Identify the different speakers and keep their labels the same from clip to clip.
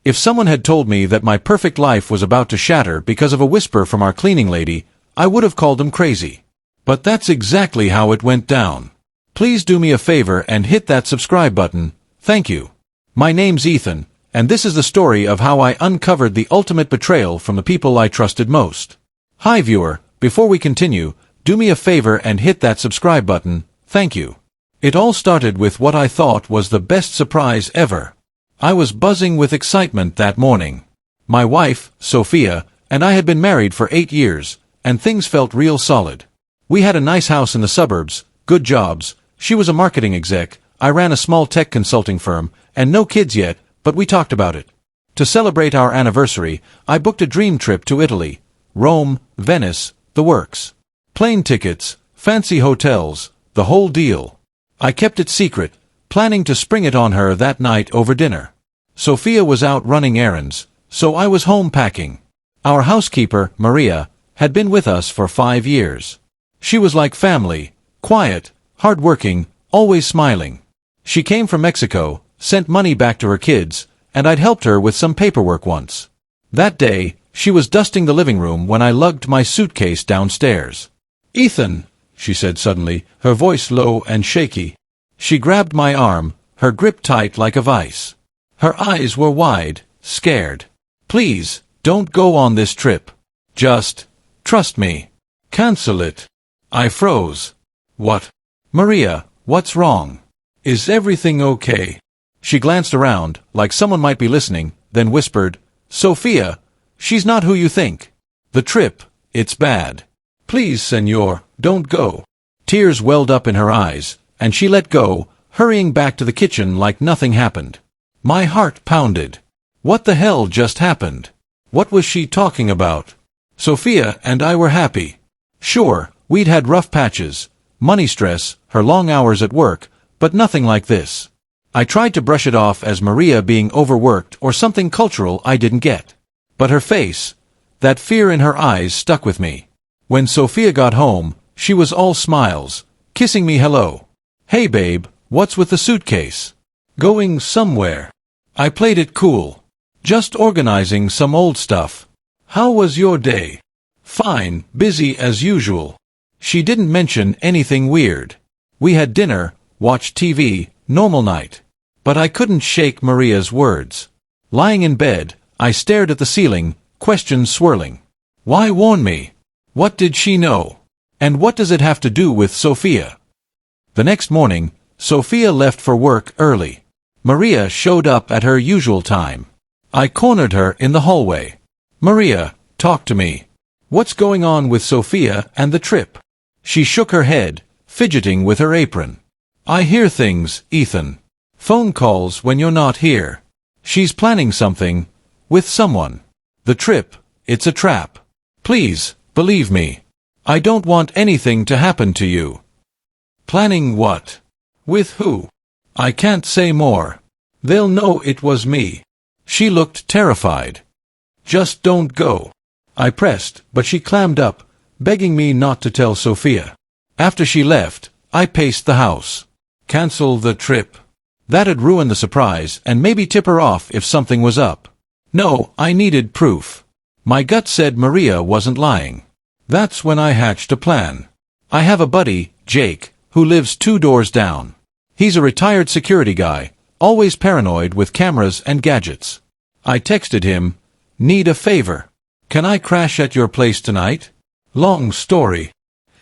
Speaker 1: If someone had told me that my perfect life was about to shatter because of a whisper from our cleaning lady, I would have called them crazy. But that's exactly how it went down. Please do me a favor and hit that subscribe button, thank you. My name's Ethan, and this is the story of how I uncovered the ultimate betrayal from the people I trusted most. Hi viewer, before we continue, do me a favor and hit that subscribe button, thank you. It all started with what I thought was the best surprise ever. I was buzzing with excitement that morning. My wife, Sophia, and I had been married for 8 years, and things felt real solid. We had a nice house in the suburbs, good jobs, she was a marketing exec, I ran a small tech consulting firm, and no kids yet, but we talked about it. To celebrate our anniversary, I booked a dream trip to Italy. Rome, Venice, the works. Plane tickets, fancy hotels, the whole deal. I kept it secret, planning to spring it on her that night over dinner. Sophia was out running errands, so I was home packing. Our housekeeper, Maria, had been with us for 5 years. She was like family, quiet, hard-working, always smiling. She came from Mexico, sent money back to her kids, and I'd helped her with some paperwork once. That day, she was dusting the living room when I lugged my suitcase downstairs. "Ethan," she said suddenly, her voice low and shaky. She grabbed my arm, her grip tight like a vice. Her eyes were wide, scared. "Please, don't go on this trip. Just trust me. Cancel it." I froze. "What? Maria, what's wrong? Is everything okay?" She glanced around, like someone might be listening, then whispered, "Sophia, she's not who you think. The trip, it's bad. Please, senor, don't go." Tears welled up in her eyes, and she let go, hurrying back to the kitchen like nothing happened. My heart pounded. What the hell just happened? What was she talking about? Sophia and I were happy. Sure, we'd had rough patches, money stress, her long hours at work, but nothing like this. I tried to brush it off as Maria being overworked or something cultural I didn't get. But her face, that fear in her eyes stuck with me. When Sophia got home, she was all smiles, kissing me hello. "Hey babe, what's with the suitcase? Going somewhere?" I played it cool. "Just organizing some old stuff. How was your day?" "Fine, busy as usual." She didn't mention anything weird. We had dinner, watched TV, normal night. But I couldn't shake Maria's words. Lying in bed, I stared at the ceiling, questions swirling. Why warn me? What did she know? And what does it have to do with Sophia? The next morning, Sophia left for work early. Maria showed up at her usual time. I cornered her in the hallway. "Maria, talk to me. What's going on with Sophia and the trip?" She shook her head, fidgeting with her apron. "I hear things, Ethan. Phone calls when you're not here. She's planning something, with someone. The trip, it's a trap. Please, believe me. I don't want anything to happen to you." "Planning what? With who?" "I can't say more. They'll know it was me." She looked terrified. "Just don't go." I pressed, but she clammed up, begging me not to tell Sophia. After she left, I paced the house. Cancel the trip. That'd ruin the surprise and maybe tip her off if something was up. No, I needed proof. My gut said Maria wasn't lying. That's when I hatched a plan. I have a buddy, Jake, who lives 2 doors down. He's a retired security guy, always paranoid with cameras and gadgets. I texted him, "Need a favor. Can I crash at your place tonight?" "Long story."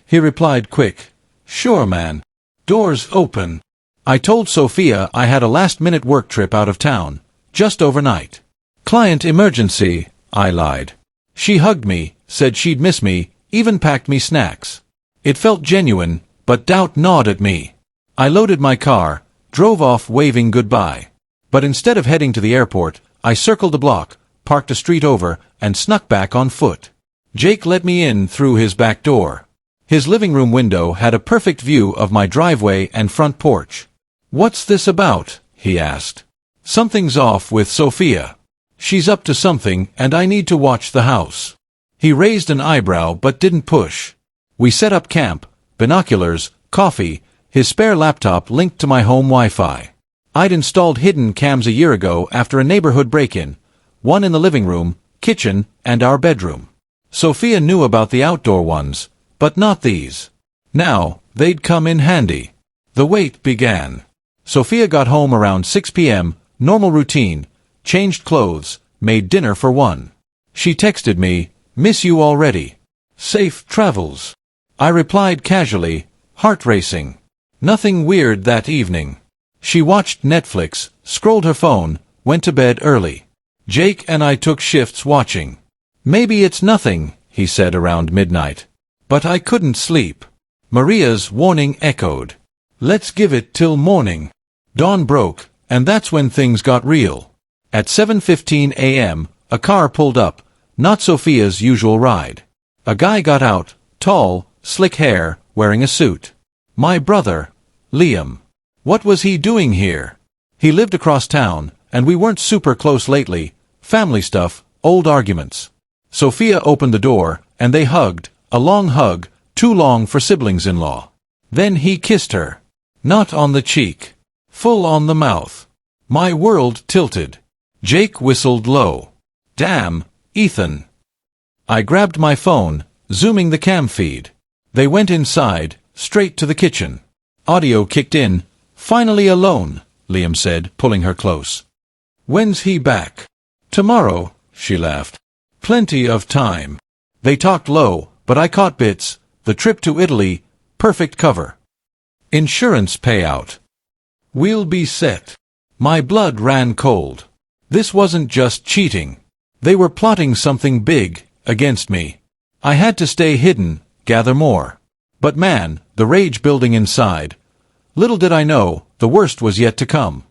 Speaker 1: He replied quick, "Sure man. Doors open." I told Sophia I had a last-minute work trip out of town, just overnight. "Client emergency," I lied. She hugged me, said she'd miss me, even packed me snacks. It felt genuine, but doubt gnawed at me. I loaded my car, drove off waving goodbye. But instead of heading to the airport, I circled the block, parked a street over, and snuck back on foot. Jake let me in through his back door. His living room window had a perfect view of my driveway and front porch. "What's this about?" he asked. "Something's off with Sophia. She's up to something and I need to watch the house." He raised an eyebrow but didn't push. We set up camp, binoculars, coffee, his spare laptop linked to my home Wi-Fi. I'd installed hidden cams a year ago after a neighborhood break-in, one in the living room, kitchen, and our bedroom. Sophia knew about the outdoor ones, but not these. Now, they'd come in handy. The wait began. Sophia got home around 6 p.m., normal routine, changed clothes, made dinner for one. She texted me, "Miss you already. Safe travels." I replied casually, heart racing. Nothing weird that evening. She watched Netflix, scrolled her phone, went to bed early. Jake and I took shifts watching. "Maybe it's nothing," he said around midnight. But I couldn't sleep. Maria's warning echoed. "Let's give it till morning." Dawn broke, and that's when things got real. At 7:15 a.m., a car pulled up, not Sophia's usual ride. A guy got out, tall, slick hair, wearing a suit. My brother, Liam. What was he doing here? He lived across town, and we weren't super close lately. Family stuff, old arguments. Sophia opened the door, and they hugged, a long hug, too long for siblings-in-law. Then he kissed her. Not on the cheek. Full on the mouth. My world tilted. Jake whistled low. "Damn, Ethan." I grabbed my phone, zooming the cam feed. They went inside, straight to the kitchen. Audio kicked in. "Finally alone," Liam said, pulling her close. "When's he back?" "Tomorrow," she laughed. "Plenty of time." They talked low, but I caught bits. The trip to Italy, perfect cover. Insurance payout. We'll be set. My blood ran cold. This wasn't just cheating. They were plotting something big against me. I had to stay hidden, gather more. But man, the rage building inside. Little did I know, the worst was yet to come.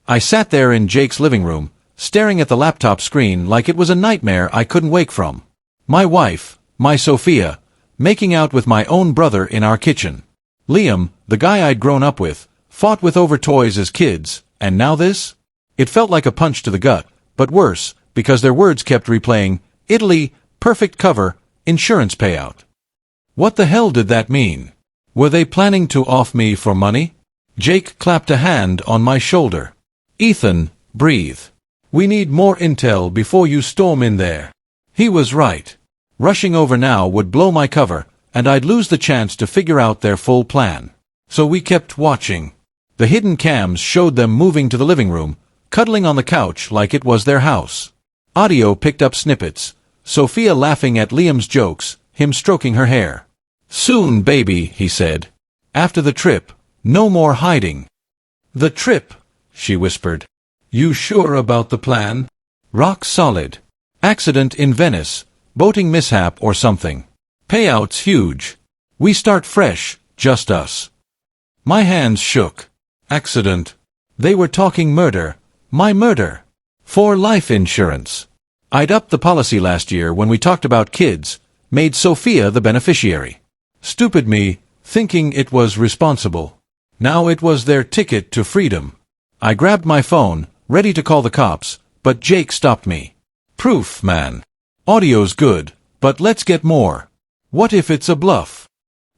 Speaker 1: I sat there in Jake's living room, staring at the laptop screen like it was a nightmare I couldn't wake from. My wife, my Sophia, making out with my own brother in our kitchen. Liam, the guy I'd grown up with, fought with over toys as kids, and now this? It felt like a punch to the gut, but worse, because their words kept replaying, Italy, perfect cover, insurance payout. What the hell did that mean? Were they planning to off me for money? Jake clapped a hand on my shoulder. "Ethan, breathe. We need more intel before you storm in there." He was right. Rushing over now would blow my cover, and I'd lose the chance to figure out their full plan. So we kept watching. The hidden cams showed them moving to the living room, cuddling on the couch like it was their house. Audio picked up snippets. Sophia laughing at Liam's jokes, him stroking her hair. "Soon, baby," he said. "After the trip, no more hiding." "The trip," she whispered. "You sure about the plan?" "Rock solid. Accident in Venice, boating mishap or something. Payout's huge. We start fresh, just us." My hands shook. Accident. They were talking murder. My murder. For life insurance. I'd upped the policy last year when we talked about kids, made Sophia the beneficiary. Stupid me, thinking it was responsible. Now it was their ticket to freedom. I grabbed my phone, ready to call the cops, but Jake stopped me. "Proof, man. Audio's good, but let's get more. What if it's a bluff?"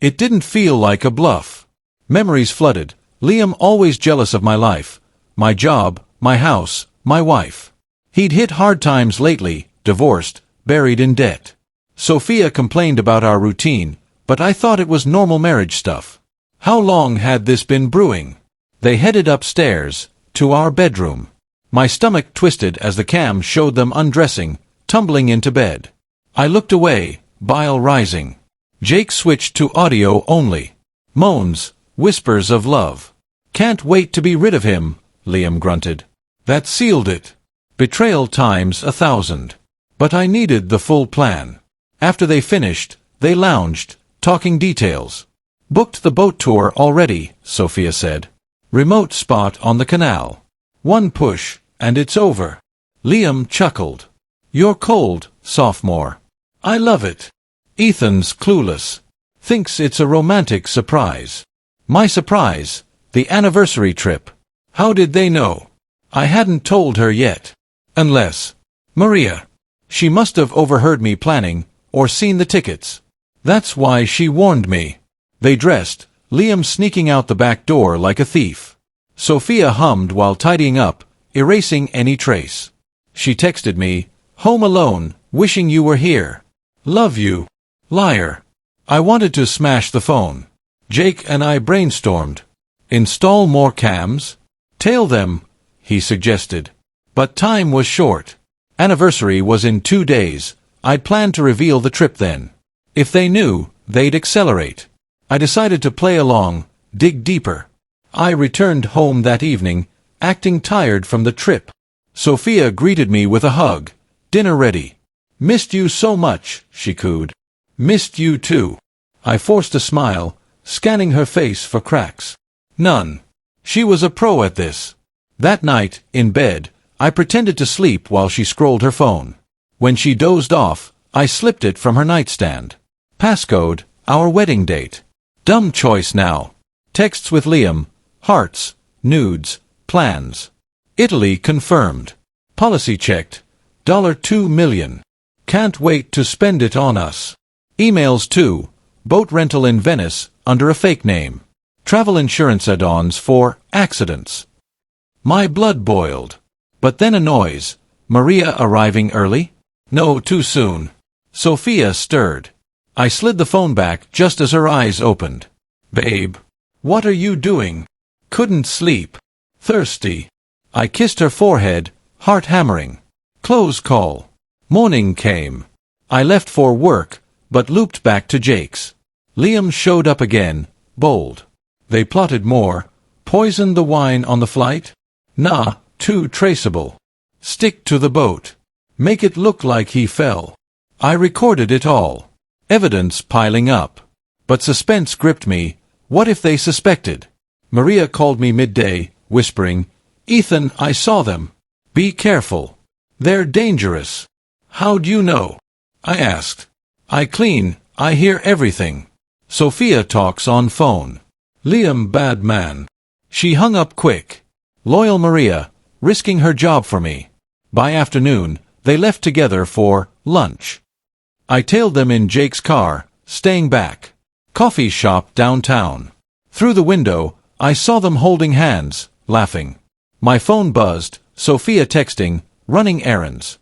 Speaker 1: It didn't feel like a bluff. Memories flooded. Liam always jealous of my life, my job, my house, my wife. He'd hit hard times lately, divorced, buried in debt. Sophia complained about our routine, but I thought it was normal marriage stuff. How long had this been brewing? They headed upstairs, to our bedroom. My stomach twisted as the cam showed them undressing, tumbling into bed. I looked away, bile rising. Jake switched to audio only. Moans, whispers of love. "Can't wait to be rid of him," Liam grunted. That sealed it. Betrayal times 1,000. But I needed the full plan. After they finished, they lounged, talking details. "Booked the boat tour already," Sophia said. "Remote spot on the canal. One push, and it's over." Liam chuckled. "You're cold, sophomore. I love it." Ethan's clueless. Thinks it's a romantic surprise. My surprise, the anniversary trip. How did they know? I hadn't told her yet. Unless Maria. She must have overheard me planning, or seen the tickets. That's why she warned me. They dressed, Liam sneaking out the back door like a thief. Sophia hummed while tidying up, erasing any trace. She texted me, "Home alone, wishing you were here. Love you." Liar. I wanted to smash the phone. Jake and I brainstormed. Install more cams? Tail them, he suggested. But time was short. Anniversary was in 2 days. I'd planned to reveal the trip then. If they knew, they'd accelerate. I decided to play along, dig deeper. I returned home that evening, acting tired from the trip. Sophia greeted me with a hug. "Dinner ready." "Missed you so much," she cooed. "Missed you too." I forced a smile, scanning her face for cracks. None. She was a pro at this. That night, in bed, I pretended to sleep while she scrolled her phone. When she dozed off, I slipped it from her nightstand. Passcode, our wedding date. Dumb choice now. Texts with Liam, hearts, nudes, plans. Italy confirmed. Policy checked. $2 million. Can't wait to spend it on us. Emails too. Boat rental in Venice, under a fake name. Travel insurance add-ons for accidents. My blood boiled. But then a noise. Maria arriving early? No, too soon. Sophia stirred. I slid the phone back just as her eyes opened. "Babe, what are you doing?" "Couldn't sleep. Thirsty." I kissed her forehead, heart hammering. Close call. Morning came. I left for work, but looped back to Jake's. Liam showed up again, bold. They plotted more. Poisoned the wine on the flight? Nah, too traceable. Stick to the boat. Make it look like he fell. I recorded it all. Evidence piling up. But suspense gripped me. What if they suspected? Maria called me midday, whispering, "Ethan, I saw them. Be careful. They're dangerous." "How'd you know?" I asked. "I clean, I hear everything." Sophia talks on phone. Liam bad man. She hung up quick. Loyal Maria, risking her job for me. By afternoon, they left together for lunch. I tailed them in Jake's car, staying back. Coffee shop downtown. Through the window, I saw them holding hands, laughing. My phone buzzed, Sophia texting, running errands.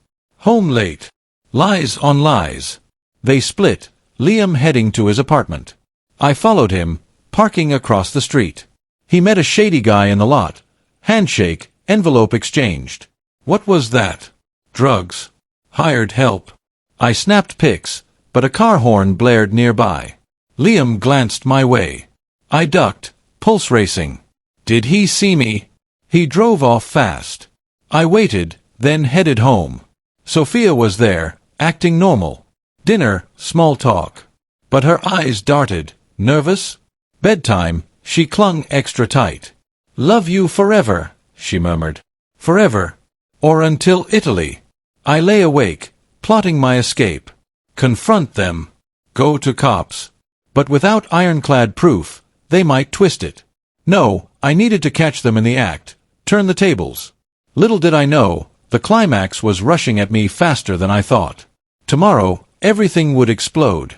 Speaker 1: Home late. Lies on lies. They split, Liam heading to his apartment. I followed him, parking across the street. He met a shady guy in the lot. Handshake, envelope exchanged. What was that? Drugs. Hired help. I snapped pics, but a car horn blared nearby. Liam glanced my way. I ducked, pulse racing. Did he see me? He drove off fast. I waited, then headed home. Sophia was there, acting normal. Dinner, small talk. But her eyes darted, nervous. Bedtime, she clung extra tight. "Love you forever," she murmured. Forever. Or until Italy. I lay awake, plotting my escape. Confront them. Go to cops. But without ironclad proof, they might twist it. No, I needed to catch them in the act, turn the tables. Little did I know, the climax was rushing at me faster than I thought. Tomorrow, everything would explode.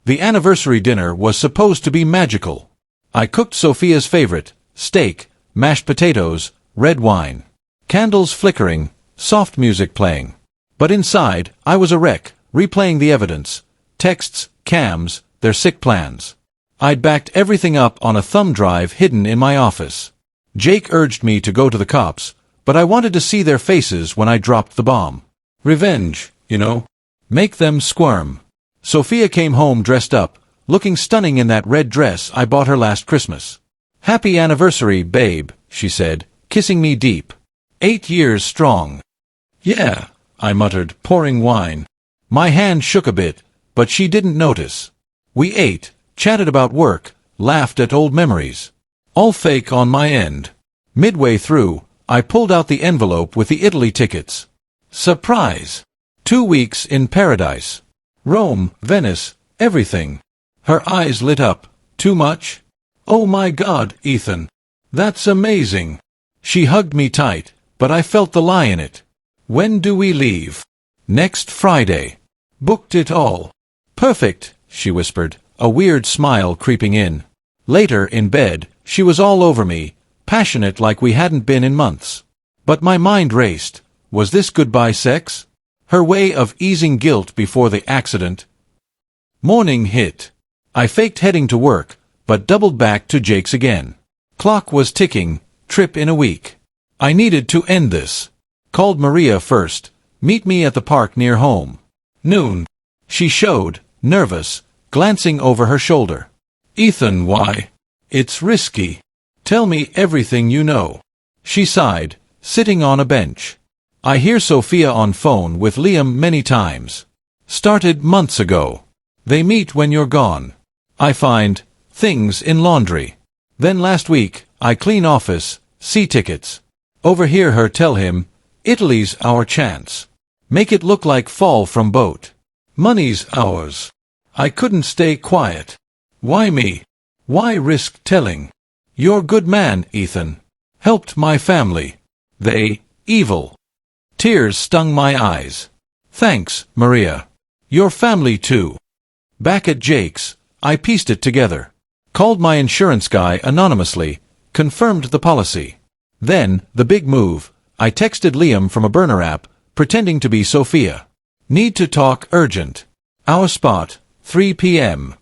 Speaker 1: The anniversary dinner was supposed to be magical. I cooked Sophia's favorite, steak, mashed potatoes, red wine. Candles flickering, soft music playing. But inside, I was a wreck, replaying the evidence. Texts, cams, their sick plans. I'd backed everything up on a thumb drive hidden in my office. Jake urged me to go to the cops, but I wanted to see their faces when I dropped the bomb. Revenge, you know. Make them squirm. Sophia came home dressed up, looking stunning in that red dress I bought her last Christmas. "Happy anniversary, babe," she said, kissing me deep. 8 years strong. "Yeah," I muttered, pouring wine. My hand shook a bit, but she didn't notice. We ate, chatted about work, laughed at old memories. All fake on my end. Midway through, I pulled out the envelope with the Italy tickets. Surprise! 2 weeks in paradise. Rome, Venice, everything. Her eyes lit up. Too much? "Oh my God, Ethan. That's amazing." She hugged me tight, but I felt the lie in it. "When do we leave?" "Next Friday." "Booked it all." "Perfect," she whispered, a weird smile creeping in. Later, in bed, she was all over me, passionate like we hadn't been in months. But my mind raced. Was this goodbye sex? Her way of easing guilt before the accident? Morning hit. I faked heading to work, but doubled back to Jake's again. Clock was ticking, trip in a week. I needed to end this. Called Maria first. Meet me at the park near home. Noon. She showed, nervous, glancing over her shoulder. Ethan, why? It's risky. Tell me everything you know. She sighed, sitting on a bench. I hear Sophia on phone with Liam many times. Started months ago. They meet when you're gone. I find things in laundry. Then last week, I clean office, see tickets. Overhear her tell him, Italy's our chance. Make it look like fall from boat. Money's ours. I couldn't stay quiet. Why me? Why risk telling? You're good man, Ethan. Helped my family. They, evil. Tears stung my eyes. Thanks, Maria. Your family too. Back at Jake's, I pieced it together. Called my insurance guy anonymously, confirmed the policy. Then, the big move, I texted Liam from a burner app, pretending to be Sophia. Need to talk urgent. Our spot, 3 p.m.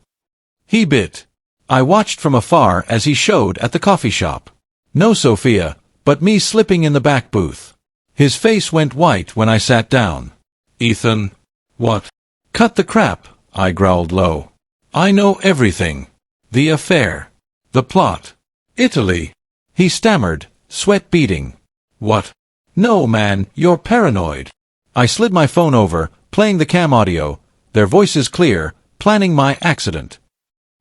Speaker 1: He bit. I watched from afar as he showed at the coffee shop. No Sophia, but me slipping in the back booth. His face went white when I sat down. Ethan. What? Cut the crap, I growled low. I know everything. The affair. The plot. Italy. He stammered, sweat beading. What? No, man, you're paranoid. I slid my phone over, playing the cam audio, their voices clear, planning my accident.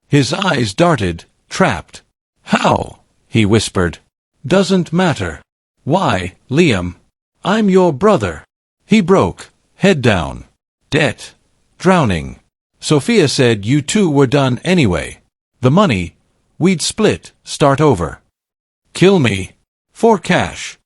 Speaker 1: His eyes darted, trapped. How? He whispered. Doesn't matter. Why, Liam? I'm your brother. He broke, head down. Debt. Drowning. Sophia said you two were done anyway. The money, we'd split, start over. Kill me. For cash.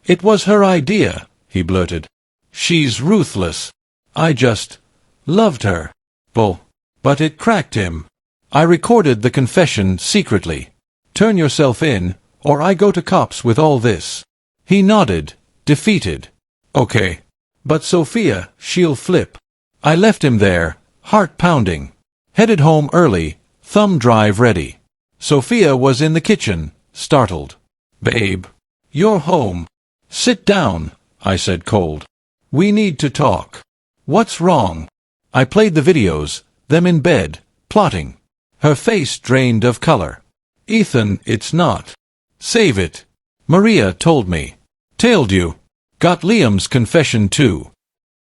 Speaker 1: It was her idea, he blurted. She's ruthless. I just loved her. Bull. But it cracked him. I recorded the confession secretly. Turn yourself in, or I go to cops with all this. He nodded, defeated. Okay. But Sophia, she'll flip. I left him there, heart pounding. Headed home early, thumb drive ready. Sophia was in the kitchen, startled. Babe. You're home. Sit down, I said cold. We need to talk. What's wrong? I played the videos, them in bed, plotting. Her face drained of color. Ethan, it's not. Save it. Maria told me. Tailed you. Got Liam's confession too.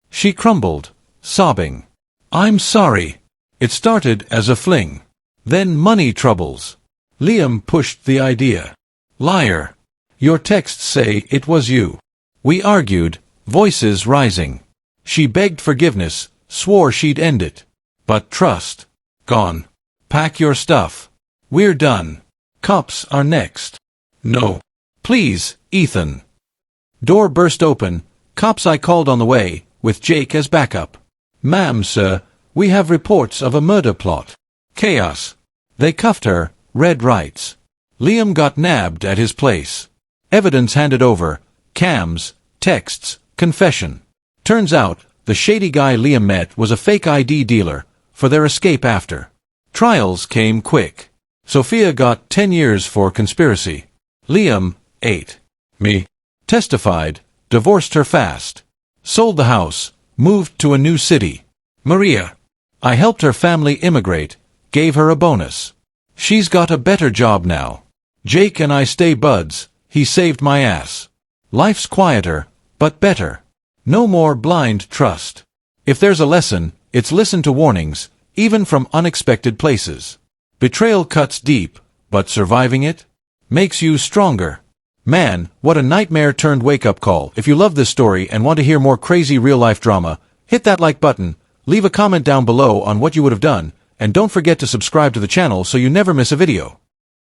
Speaker 1: She crumbled, sobbing. I'm sorry. It started as a fling. Then money troubles. Liam pushed the idea. Liar. Your texts say it was you. We argued, voices rising. She begged forgiveness, swore she'd end it. But trust. Gone. Pack your stuff. We're done. Cops are next. No. Please, Ethan. Door burst open. Cops I called on the way, with Jake as backup. Ma'am, sir, we have reports of a murder plot. Chaos. They cuffed her, read rights. Liam got nabbed at his place. Evidence handed over, cams, texts, confession. Turns out, the shady guy Liam met was a fake ID dealer, for their escape after. Trials came quick. Sophia got 10 years for conspiracy. Liam, 8. Me. Testified, divorced her fast. Sold the house, moved to a new city. Maria. I helped her family immigrate, gave her a bonus. She's got a better job now. Jake and I stay buds, he saved my ass. Life's quieter, but better. No more blind trust. If there's a lesson, it's listen to warnings, even from unexpected places. Betrayal cuts deep, but surviving it makes you stronger. Man, what a nightmare turned wake-up call. If you love this story and want to hear more crazy real-life drama, hit that like button, leave a comment down below on what you would have done, and don't forget to subscribe to the channel so you never miss a video.